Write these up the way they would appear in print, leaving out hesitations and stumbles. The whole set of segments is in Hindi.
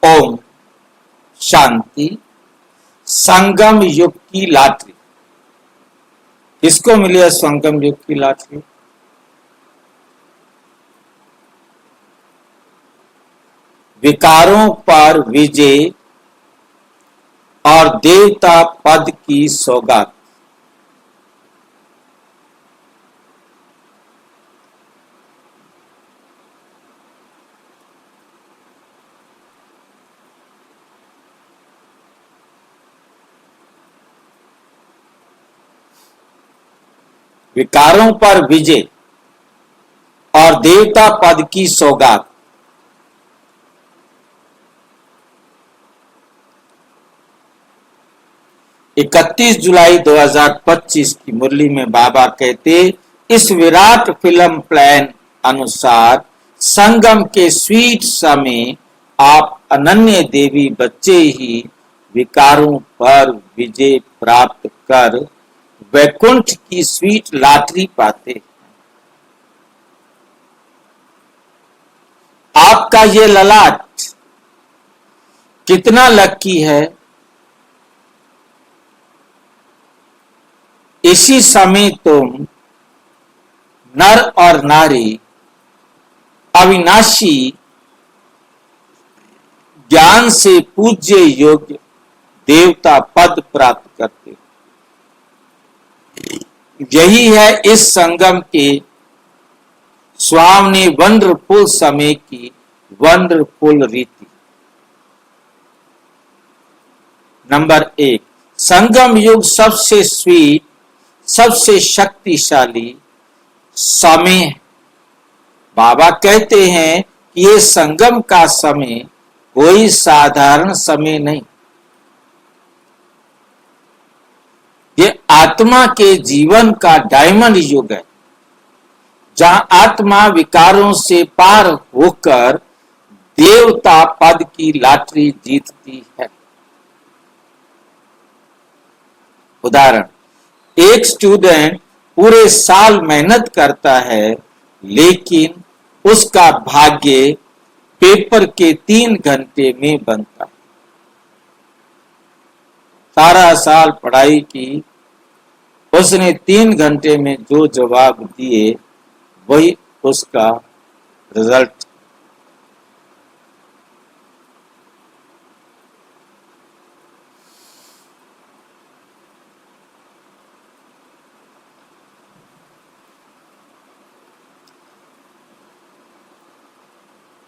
ओम शांति। संगम युग की लॉटरी। किसको मिली है संगम युग की लॉटरी? विकारों पर विजय और देवता पद की सौगात। विकारों पर विजय और देवता पद की सौगात। इकतीस जुलाई 2025 की मुरली में बाबा कहते, इस विराट फिल्म प्लान अनुसार संगम के स्वीट समय आप अनन्य देवी बच्चे ही विकारों पर विजय प्राप्त कर वैकुंठ की स्वीट लॉटरी पाते। आपका ये ललाट कितना लकी है। इसी समय तुम नर और नारी अविनाशी ज्ञान से पूज्य योग्य देवता पद प्राप्त करते हो। यही है इस संगम के स्वामी वंडरफुल समय की वंडरफुल रीति। नंबर 1, संगम युग सबसे स्वीट, सबसे शक्तिशाली समय। बाबा कहते हैं कि ये संगम का समय कोई साधारण समय नहीं, ये आत्मा के जीवन का डायमंड युग है, जहां आत्मा विकारों से पार होकर देवता पद की लॉटरी जीतती है। उदाहरण, एक स्टूडेंट पूरे साल मेहनत करता है, लेकिन उसका भाग्य पेपर के 3 घंटे में बनता है। सारा साल पढ़ाई की, उसने 3 घंटे में जो जवाब दिए वही उसका रिजल्ट।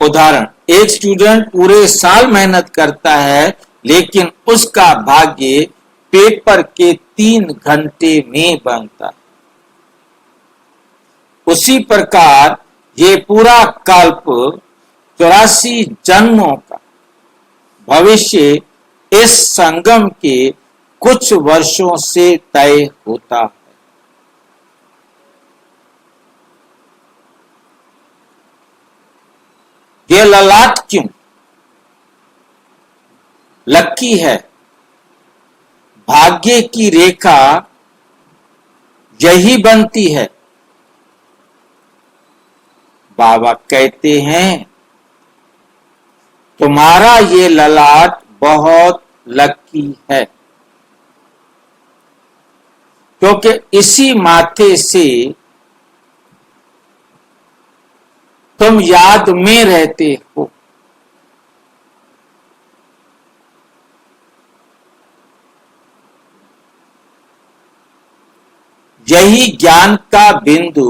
उदाहरण, एक स्टूडेंट पूरे साल मेहनत करता है, लेकिन उसका भाग्य पेपर के 3 घंटे में बनता है। उसी प्रकार ये पूरा कल्प 84 जन्मों का भविष्य इस संगम के कुछ वर्षों से तय होता है। ये ललाट क्यों लकी है? भाग्य की रेखा यही बनती है। बाबा कहते हैं, तुम्हारा ये ललाट बहुत लकी है, क्योंकि इसी माथे से तुम याद में रहते हो। यही ज्ञान का बिंदु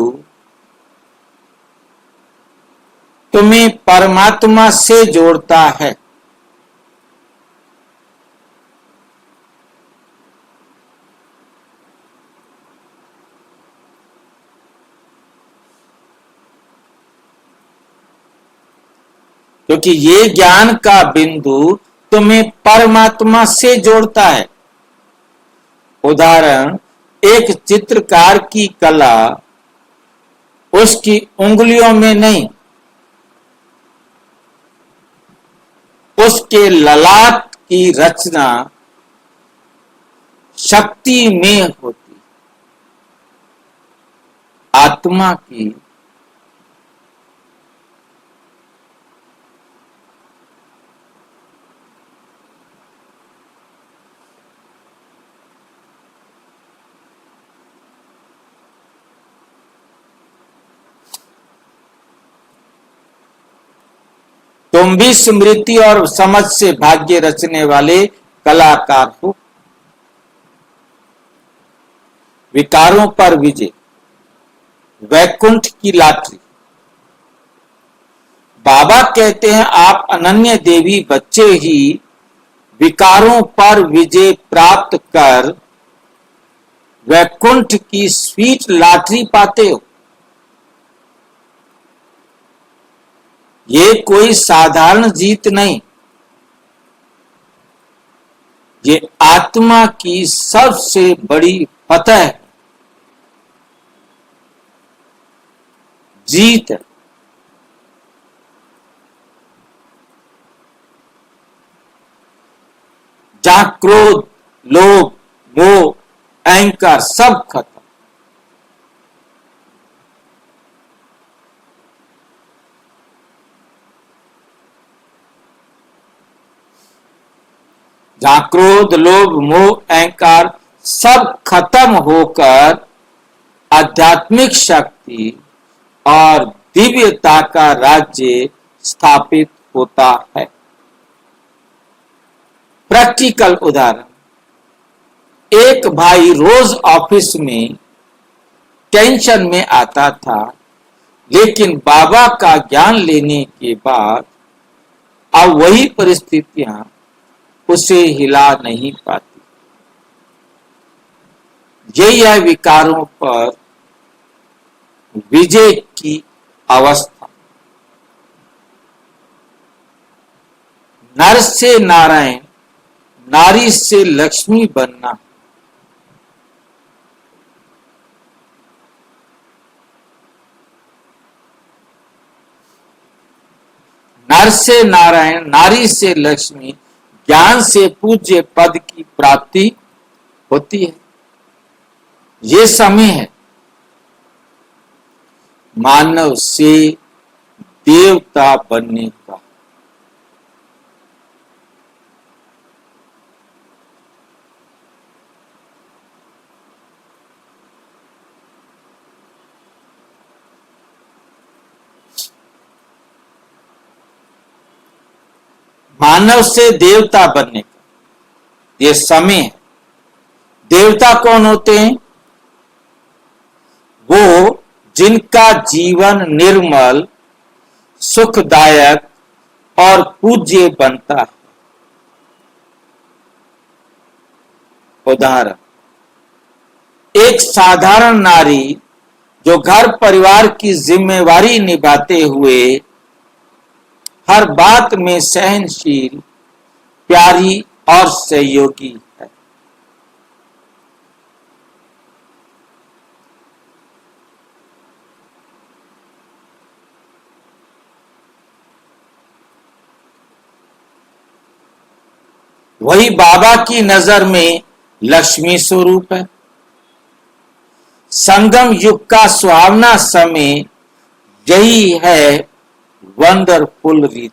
तुम्हें परमात्मा से जोड़ता है। क्योंकि ये ज्ञान का बिंदु तुम्हें परमात्मा से जोड़ता है। उदाहरण, एक चित्रकार की कला उसकी उंगलियों में नहीं, उसके ललाट की रचना शक्ति में होती। आत्मा की तुम भी स्मृति और समझ से भाग्य रचने वाले कलाकार हो। विकारों पर विजय, वैकुंठ की लॉटरी। बाबा कहते हैं आप अनन्य देवी बच्चे ही विकारों पर विजय प्राप्त कर वैकुंठ की स्वीट लॉटरी पाते हो। ये कोई साधारण जीत नहीं, ये आत्मा की सबसे बड़ी फतह है, जीत है। जहां क्रोध, लोभ, मोह, अहंकार सब खत्म। जहां क्रोध, लोभ, मोह, अहंकार सब खत्म होकर आध्यात्मिक शक्ति और दिव्यता का राज्य स्थापित होता है। प्रैक्टिकल उदाहरण, एक भाई रोज ऑफिस में टेंशन में आता था, लेकिन बाबा का ज्ञान लेने के बाद अब वही परिस्थितियां उसे हिला नहीं पाती। यही है विकारों पर विजय की अवस्था। नर से नारायण, नारी से लक्ष्मी बनना। नर से नारायण, नारी से लक्ष्मी, ज्ञान से पूज्य पद की प्राप्ति होती है। ये समय है मानव से देवता बनने का। मानव से देवता बनने का ये समय है। देवता कौन होते हैं? वो जिनका जीवन निर्मल, सुखदायक और पूज्य बनता है। उदाहरण, एक साधारण नारी जो घर परिवार की जिम्मेवारी निभाते हुए हर बात में सहनशील, प्यारी और सहयोगी है। वही बाबा की नजर में लक्ष्मी स्वरूप है। संगम युग का सुहावना समय यही है, वंडरफुल रीति।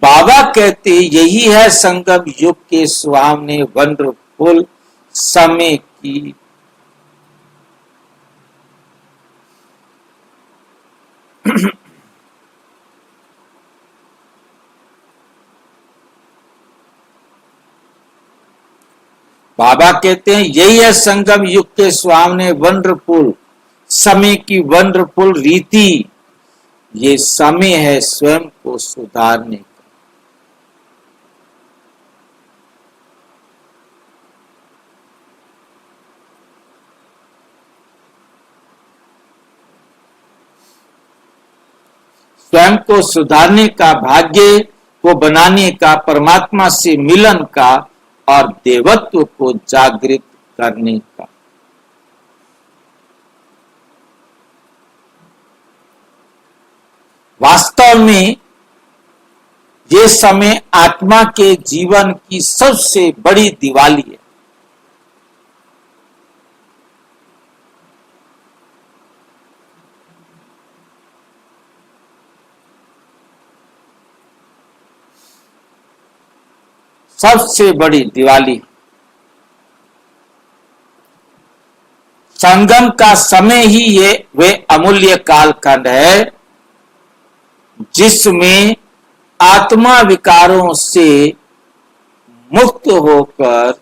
बाबा कहते यही है संगम युग के सुहावने वंडरफुल समय की बाबा कहते हैं यही है संगम युग के सुहावने वंडरफुल समय की वंडरफुल रीति। ये समय है स्वयं को सुधारने का। स्वयं को सुधारने का, भाग्य को बनाने का, परमात्मा से मिलन का और देवत्व को जागृत करने का। वास्तव में ये समय आत्मा के जीवन की सबसे बड़ी दिवाली है। सबसे बड़ी दिवाली। संगम का समय ही ये वे अमूल्य कालखंड है जिसमें आत्मा विकारों से मुक्त होकर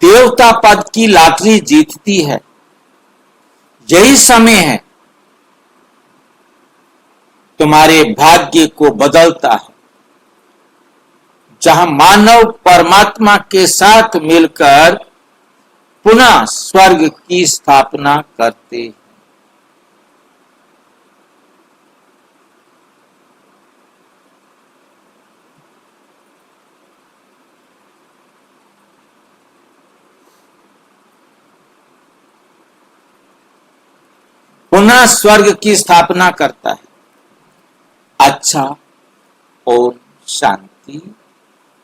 देवता पद की लॉटरी जीतती है। यही समय है तुम्हारे भाग्य को बदलता है, जहां मानव परमात्मा के साथ मिलकर पुनः स्वर्ग की स्थापना करते हैं। पुनः स्वर्ग की स्थापना करता है। अच्छा, ओम शांति।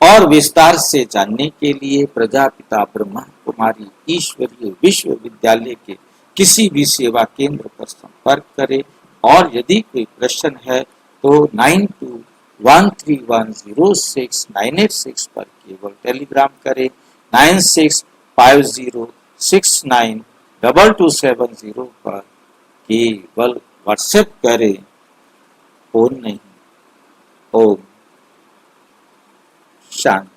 और विस्तार से जानने के लिए प्रजापिता ब्रह्मा कुमारी ईश्वरीय विश्वविद्यालय के किसी भी सेवा केंद्र पर संपर्क करें। और यदि कोई प्रश्न है तो 9213106986 पर केवल टेलीग्राम करें। 9650692270 पर केवल व्हाट्सएप करें, फोन नहीं। ओम शांति।